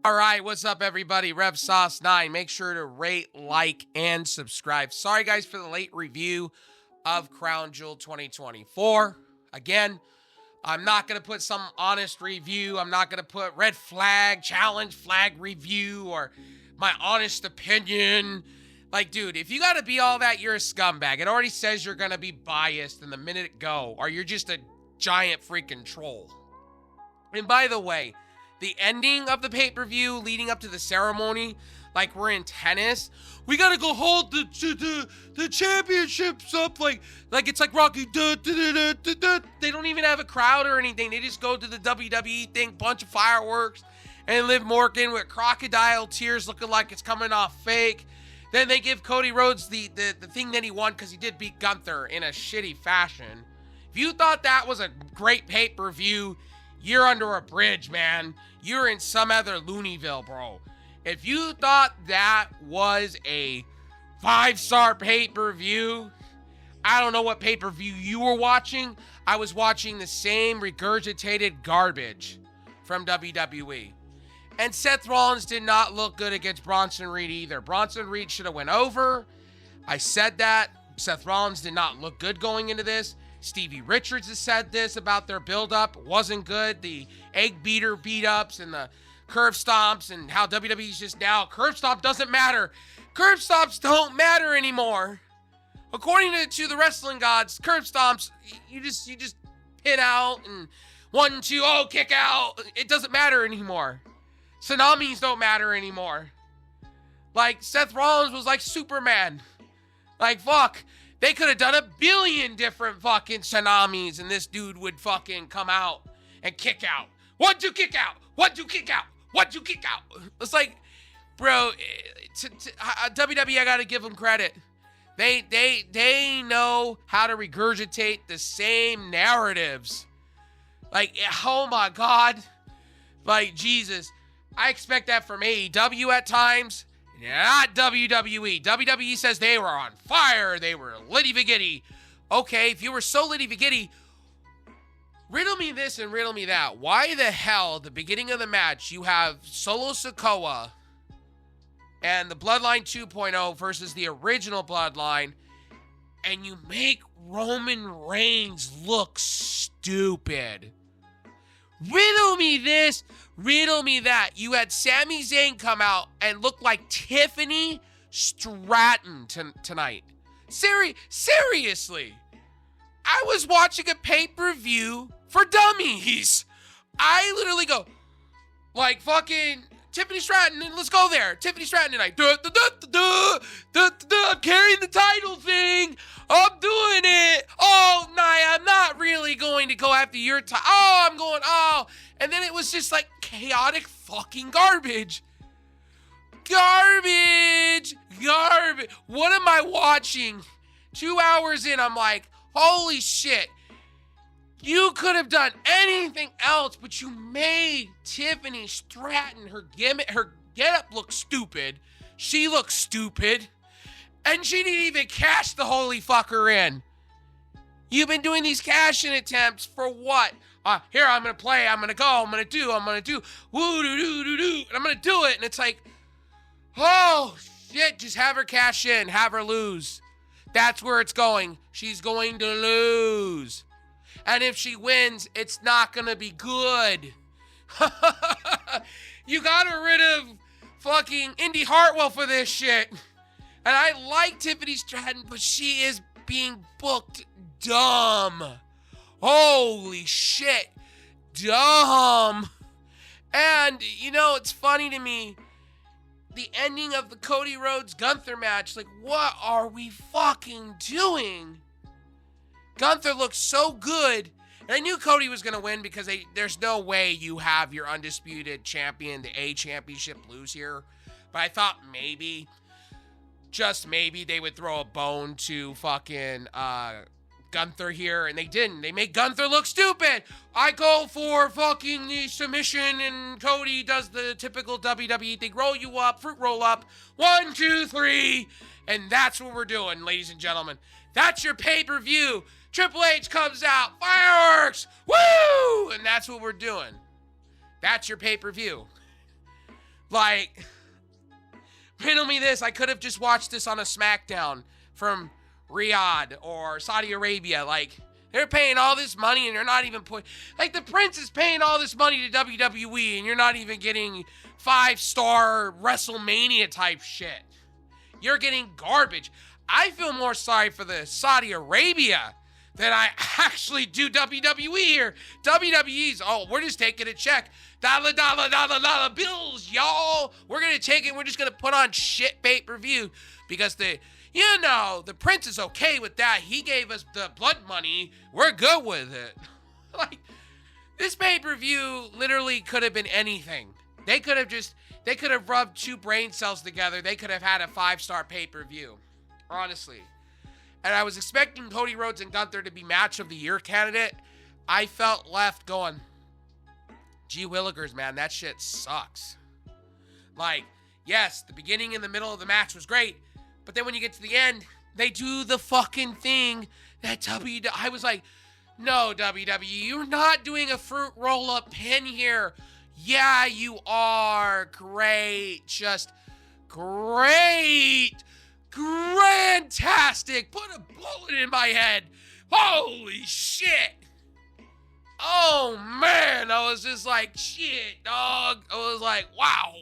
All right, what's up, everybody? Rev Sauce 9. Make sure to rate, like, and subscribe. Sorry, guys, for the late review of Crown Jewel 2024. Again, I'm not going to put some honest review. I'm not going to put red flag, challenge flag review, or my honest opinion. Like, dude, if you got to be all that, you're a scumbag. It already says you're going to be biased in the minute it go, or you're just a giant freaking troll. And by the way, the ending of the pay-per-view leading up to the ceremony, like we're in tennis, we gotta go hold the championships up like it's like Rocky. They don't even have a crowd or anything. They just go to the WWE thing, bunch of fireworks, and Liv Morgan with crocodile tears looking like it's coming off fake. Then they give Cody Rhodes the thing that he won because he did beat Gunther in a shitty fashion. If you thought that was a great pay-per-view, you're under a bridge, man. You're in some other Looneyville, bro. If you thought that was a 5-star pay-per-view, I don't know what pay-per-view you were watching. I was watching the same regurgitated garbage from WWE. And Seth Rollins did not look good against Bronson Reed either. Bronson Reed should have went over. I said that. Seth Rollins did not look good going into this. Stevie Richards has said this about their build-up. Wasn't good. The egg beater beat-ups and the curb stomps and how WWE's just now, curb stomp doesn't matter. Curb stomps don't matter anymore. According to the wrestling gods, curb stomps, you just pin out and 1, 2, oh, kick out. It doesn't matter anymore. Tsunamis don't matter anymore. Like, Seth Rollins was like Superman. Like, fuck. They could have done a billion different fucking tsunamis and this dude would fucking come out and kick out. 1, 2, kick out. 1, 2, kick out. 1, 2, kick out. It's bro, WWE, I gotta give them credit. They know how to regurgitate the same narratives. Oh my God. Jesus. I expect that from AEW at times. Not WWE. WWE says they were on fire. They were litty-vigitty. Okay, if you were so litty-vigitty, riddle me this and riddle me that. Why the hell, at the beginning of the match, you have Solo Sikoa and the Bloodline 2.0 versus the original Bloodline, and you make Roman Reigns look stupid? Riddle me this, riddle me that. You had Sami Zayn come out and look like Tiffany Stratton tonight. Seriously. I was watching a pay-per-view for dummies. I literally go, fucking Tiffany Stratton, let's go there. Tiffany Stratton tonight. I'm carrying the title thing. I'm doing it. Oh, Nia, I'm not really going to go after your title. Oh, I'm going, oh. And then it was just like chaotic fucking garbage. Garbage. What am I watching? 2 hours in, I'm like, holy shit. You could have done anything else, but you made Tiffany Stratton, her getup look stupid. She looks stupid. And she didn't even cash the holy fucker in. You've been doing these cash-in attempts for what? Here, I'm going to play, I'm going to go, I'm going to do, woo-doo-doo-doo-doo, and I'm going to do it. And it's like, oh, shit, just have her cash in, have her lose. That's where it's going. She's going to lose. And if she wins, it's not going to be good. You got rid of fucking Indy Hartwell for this shit. And I like Tiffany Stratton, but she is being booked dumb. Holy shit. Dumb. And, it's funny to me. The ending of the Cody Rhodes Gunther match, what are we fucking doing? Gunther looked so good. And I knew Cody was going to win because there's no way you have your undisputed champion, the A championship, lose here. But I thought maybe, just maybe, they would throw a bone to fucking Gunther here. And they didn't. They made Gunther look stupid. I go for fucking the submission and Cody does the typical WWE thing. Roll you up, fruit roll up. 1, 2, 3. And that's what we're doing, ladies and gentlemen. That's your pay-per-view. Triple H comes out, fireworks, woo! And that's what we're doing. That's your pay-per-view. Like, riddle me this. I could have just watched this on a SmackDown from Riyadh or Saudi Arabia. Like, they're paying all this money and they're not even putting... Like, the Prince is paying all this money to WWE and you're not even getting 5-star WrestleMania type shit. You're getting garbage. I feel more sorry for the Saudi Arabia than I actually do WWE here. WWE's, oh, we're just taking a check. Dollar bills, y'all. We're going to take it. We're just going to put on shit pay-per-view because the Prince is okay with that. He gave us the blood money. We're good with it. Like, this pay-per-view literally could have been anything. They could have rubbed 2 brain cells together. They could have had a 5-star pay-per-view. Honestly. And I was expecting Cody Rhodes and Gunther to be match of the year candidate. I felt left going, gee willikers, man, that shit sucks. Like, yes, the beginning and the middle of the match was great, but then when you get to the end, they do the fucking thing that I was like, no, WWE, you're not doing a fruit roll-up pin here. Yeah, you are. Great. Just great. Grantastic. Put a bullet in my head. Holy shit. Oh, man. I was just like, shit, dog. I was like, wow.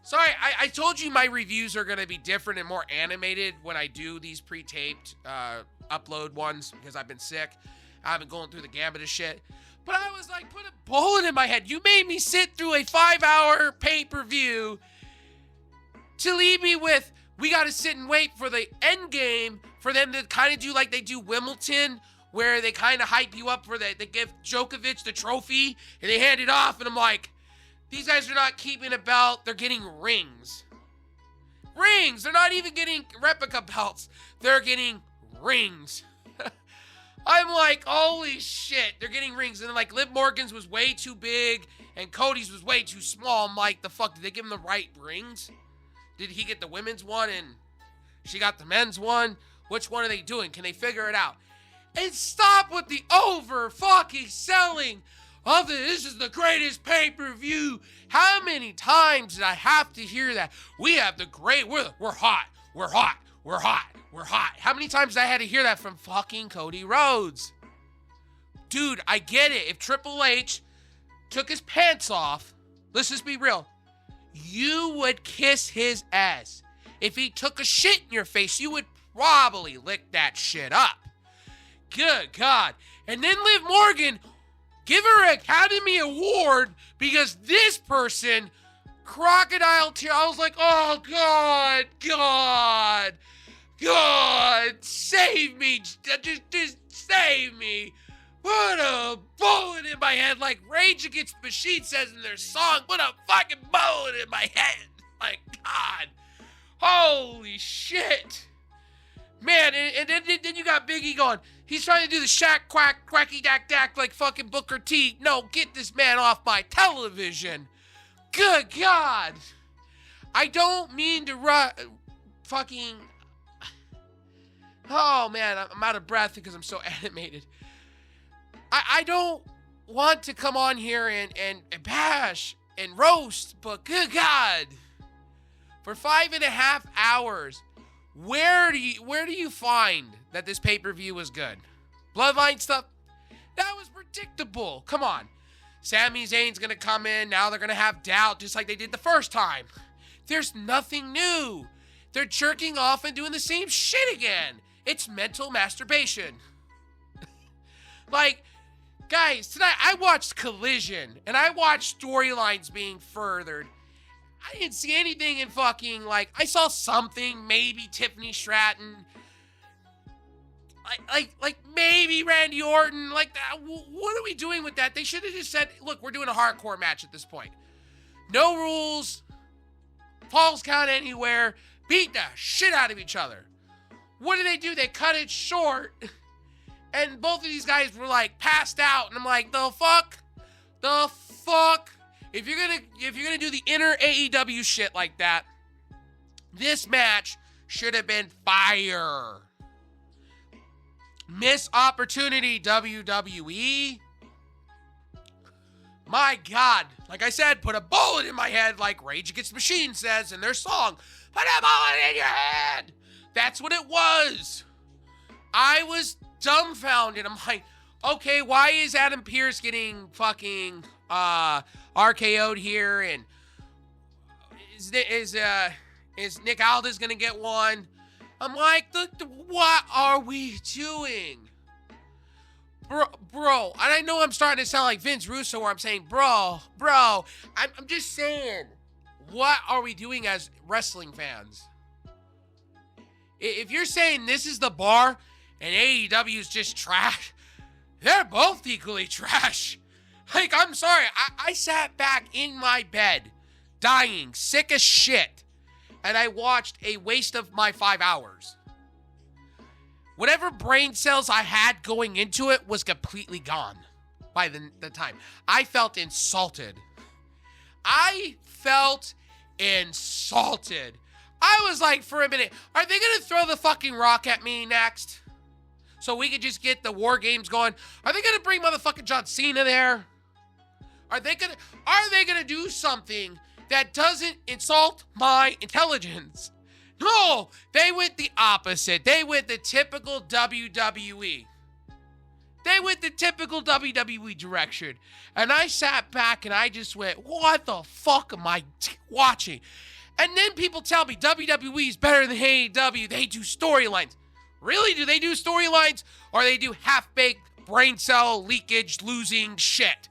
Sorry, I told you my reviews are going to be different and more animated when I do these pre-taped upload ones because I've been sick. I've been going through the gambit of shit. But I was like, put a bullet in my head. You made me sit through a 5-hour pay-per-view to leave me with, we got to sit and wait for the end game for them to kind of do like they do Wimbledon, where they kind of hype you up for they give Djokovic the trophy and they hand it off. And I'm like, these guys are not keeping a belt. They're getting rings. Rings. They're not even getting replica belts. They're getting rings. I'm like, holy shit, they're getting rings. And then, like, Liv Morgan's was way too big, and Cody's was way too small. I'm like, the fuck, did they give him the right rings? Did he get the women's one, and she got the men's one? Which one are they doing? Can they figure it out? And stop with the over-fucking selling of this is the greatest pay-per-view. How many times did I have to hear that? We have the great, we're hot, we're hot. We're hot. We're hot. How many times I had to hear that from fucking Cody Rhodes? Dude, I get it. If Triple H took his pants off, let's just be real, you would kiss his ass. If he took a shit in your face, you would probably lick that shit up. Good God. And then Liv Morgan, give her an Academy Award because this person, crocodile tear. I was like, oh, God, save me. Just save me. Put a bullet in my head like Rage Against the Machine says in their song. Put a fucking bullet in my head. Like, God. Holy shit. Man, and then you got Big E going, he's trying to do the Shaq quack, quacky dack dack like fucking Booker T. No, get this man off my television. Good God. I don't mean to fucking... Oh, man, I'm out of breath because I'm so animated. I don't want to come on here and bash and roast, but good God. For 5.5 hours, where do you find that this pay-per-view was good? Bloodline stuff? That was predictable. Come on. Sami Zayn's going to come in. Now they're going to have doubt just like they did the first time. There's nothing new. They're jerking off and doing the same shit again. It's mental masturbation. Like, guys, tonight I watched Collision and I watched storylines being furthered. I didn't see anything in fucking, like, I saw something, maybe Tiffany Stratton, like maybe Randy Orton, like that. What are we doing with that? They should have just said, look, we're doing a hardcore match at this point. No rules, falls count anywhere, beat the shit out of each other. What do? They cut it short, and both of these guys were, like, passed out, and I'm like, the fuck? The fuck? If you're gonna do the inner AEW shit like that, this match should have been fire. Miss opportunity, WWE. My God. Like I said, put a bullet in my head like Rage Against the Machine says in their song. Put a bullet in your head. That's what it was. I was dumbfounded. I'm like, okay, why is Adam Pearce getting fucking RKO'd here? And is Nick Aldis gonna get one? I'm like, what are we doing? Bro, and I know I'm starting to sound like Vince Russo where I'm saying, bro, I'm just saying, what are we doing as wrestling fans? If you're saying this is the bar and AEW is just trash, they're both equally trash. Like, I'm sorry, I sat back in my bed, dying, sick as shit, and I watched a waste of my 5 hours. Whatever brain cells I had going into it was completely gone by the time. I felt insulted. I was like, for a minute, are they going to throw the fucking rock at me next? So we could just get the war games going? Are they going to bring motherfucking John Cena there? Are they going to do something that doesn't insult my intelligence? No, they went the opposite. They went the typical WWE. They went the typical WWE direction. And I sat back and I just went, what the fuck am I watching? And then people tell me WWE is better than AEW. They do storylines. Really? Do they do storylines? Or they do half-baked brain cell leakage losing shit?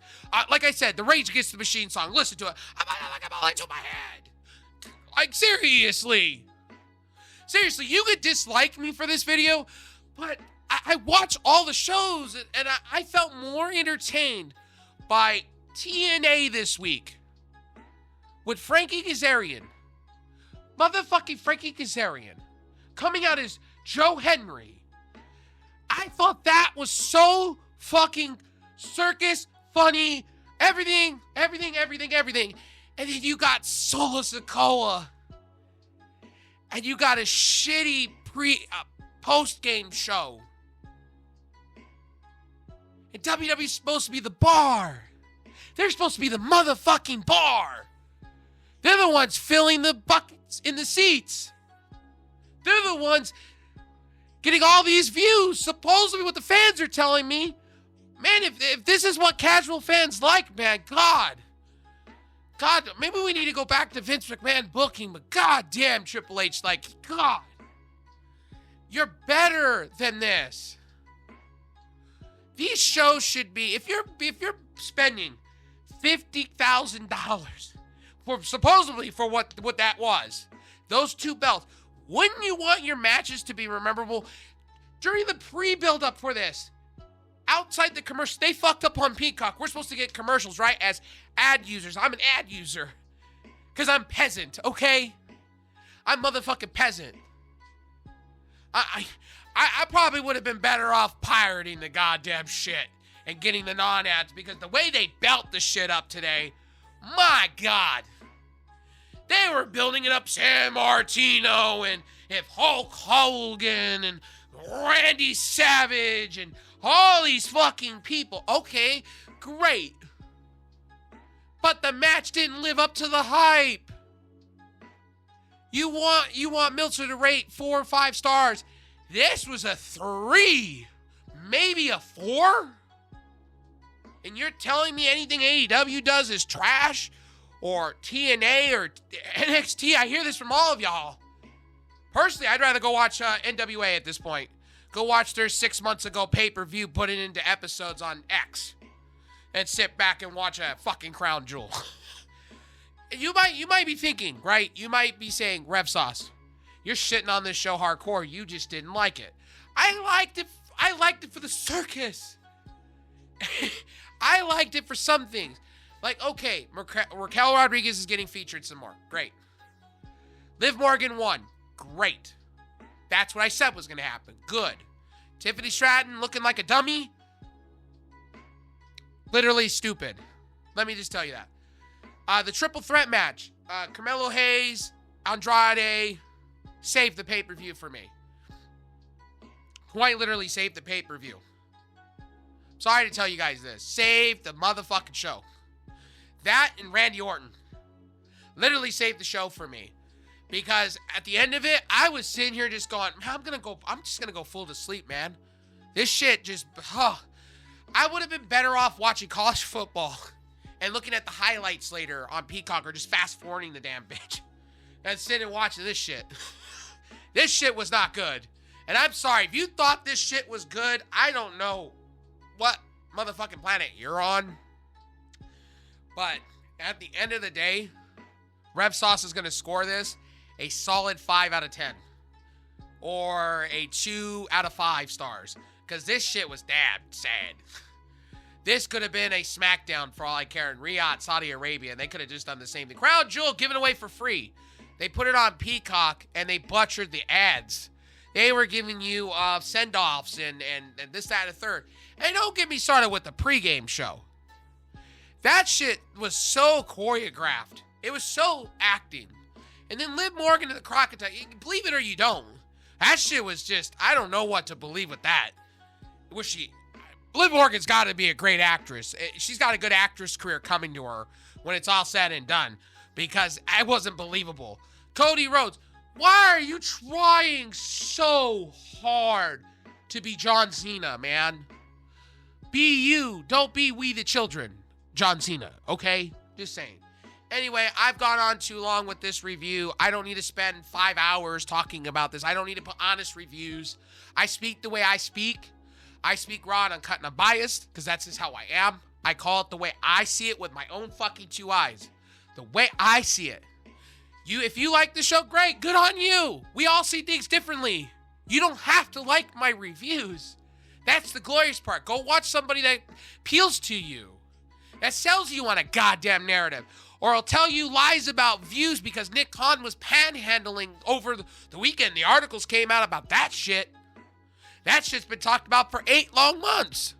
Like I said, the Rage Against the Machine song. Listen to it. I'm like a bullet to my head. Like, seriously. Seriously, you could dislike me for this video, but I watch all the shows, and I felt more entertained by TNA this week with Frankie Kazarian. Motherfucking Frankie Kazarian coming out as Joe Henry. I thought that was so fucking circus, funny, everything. And then you got Solo Sikoa. And you got a shitty post-game show. And WWE's supposed to be the bar. They're supposed to be the motherfucking bar. They're the ones filling the buckets in the seats. They're the ones getting all these views. Supposedly what the fans are telling me. Man, if this is what casual fans like, man, God, maybe we need to go back to Vince McMahon booking, but goddamn, Triple H, like, God, you're better than this. These shows should be, if you're spending $50,000 supposedly for what that was, those two belts, wouldn't you want your matches to be memorable? During the pre-build-up for this, outside the commercial, they fucked up on Peacock. We're supposed to get commercials, right? As ad users. I'm an ad user. Because I'm peasant, okay? I'm motherfucking peasant. I probably would have been better off pirating the goddamn shit and getting the non-ads, because the way they belt the shit up today, my God. They were building it up, San Martino and if Hulk Hogan and Randy Savage and all these fucking people. Okay, great. But the match didn't live up to the hype. You want Meltzer to rate 4 or 5 stars. This was a 3, maybe a 4? And you're telling me anything AEW does is trash? Or TNA or NXT? I hear this from all of y'all. Personally, I'd rather go watch NWA at this point. Go watch their 6 months ago pay-per-view, put it into episodes on X, and sit back and watch a fucking Crown Jewel. You might be thinking, right? You might be saying, Rev Sauce, you're shitting on this show hardcore. You just didn't like it. I liked it for the circus. I liked it for some things. Like, okay, Raquel Rodriguez is getting featured some more. Great. Liv Morgan won. Great. That's what I said was going to happen. Good. Tiffany Stratton looking like a dummy. Literally stupid. Let me just tell you that. The triple threat match. Carmelo Hayes, Andrade, saved the pay-per-view for me. Quite literally saved the pay-per-view. Sorry to tell you guys this. Saved the motherfucking show. That and Randy Orton literally saved the show for me. Because at the end of it, I was sitting here just going, I'm just gonna go full to sleep, man. This shit just, I would have been better off watching college football and looking at the highlights later on Peacock, or just fast forwarding the damn bitch and sitting and watching this shit. This shit was not good. And I'm sorry, if you thought this shit was good, I don't know what motherfucking planet you're on. But at the end of the day, Rev Sauce is going to score this a solid 5 out of 10. Or a 2 out of 5 stars. Because this shit was damn sad. This could have been a SmackDown for all I care in Riyadh, Saudi Arabia. And they could have just done the same thing. Crown Jewel given away for free. They put it on Peacock and they butchered the ads. They were giving you send-offs and this, that, and the third. And don't get me started with the pregame show. That shit was so choreographed. It was so acting. And then Liv Morgan and the Crocodile, you can believe it or you don't. That shit was just, I don't know what to believe with that. Liv Morgan's got to be a great actress. She's got a good actress career coming to her when it's all said and done. Because it wasn't believable. Cody Rhodes, why are you trying so hard to be John Cena, man? Be you. Don't be we the children, John Cena, okay? Just saying. Anyway, I've gone on too long with this review. I don't need to spend 5 hours talking about this. I don't need to put honest reviews. I speak the way I speak. I speak raw and uncut and unbiased, because that's just how I am. I call it the way I see it with my own fucking 2 eyes. The way I see it. If you like the show, great. Good on you. We all see things differently. You don't have to like my reviews. That's the glorious part. Go watch somebody that appeals to you. That sells you on a goddamn narrative. Or I'll tell you lies about views because Nick Khan was panhandling over the weekend. The articles came out about that shit. That shit's been talked about for 8 long months.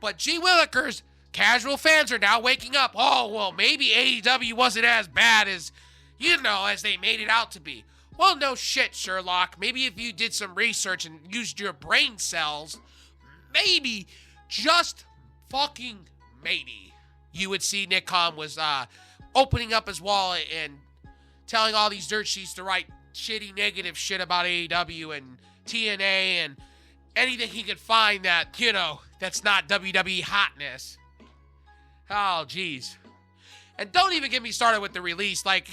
But gee willikers, casual fans are now waking up. Oh, well, maybe AEW wasn't as bad as, as they made it out to be. Well, no shit, Sherlock. Maybe if you did some research and used your brain cells, maybe, just fucking maybe, you would see Nick Khan was opening up his wallet and telling all these dirt sheets to write shitty negative shit about AEW and TNA and anything he could find that, that's not WWE hotness. Oh, jeez. And don't even get me started with the release. Like,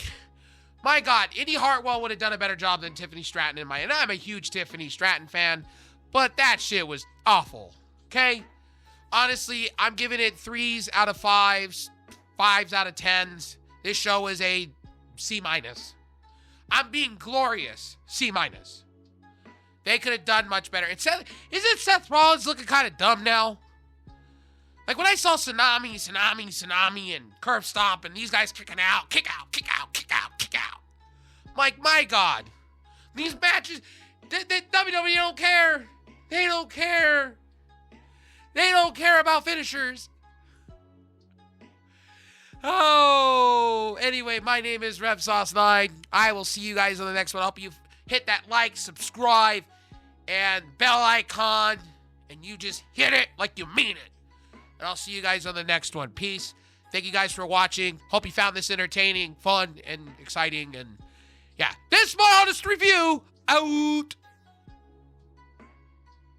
my God, Indy Hartwell would have done a better job than Tiffany Stratton in and I'm a huge Tiffany Stratton fan, but that shit was awful, okay? Honestly, I'm giving it 3s out of 5s, 5s out of 10s. This show is a C-. I'm being glorious. C-. They could have done much better. Isn't Seth Rollins looking kind of dumb now? Like when I saw Tsunami, and Curb Stomp, and these guys kicking out, kick out. I'm like, my God. These matches, WWE don't care. They don't care. They don't care about finishers. Oh, anyway, my name is Rev Sauce 9. I will see you guys on the next one. I hope you hit that like, subscribe, and bell icon, and you just hit it like you mean it. And I'll see you guys on the next one. Peace. Thank you guys for watching. Hope you found this entertaining, fun, and exciting. And yeah, this is my honest review. Out.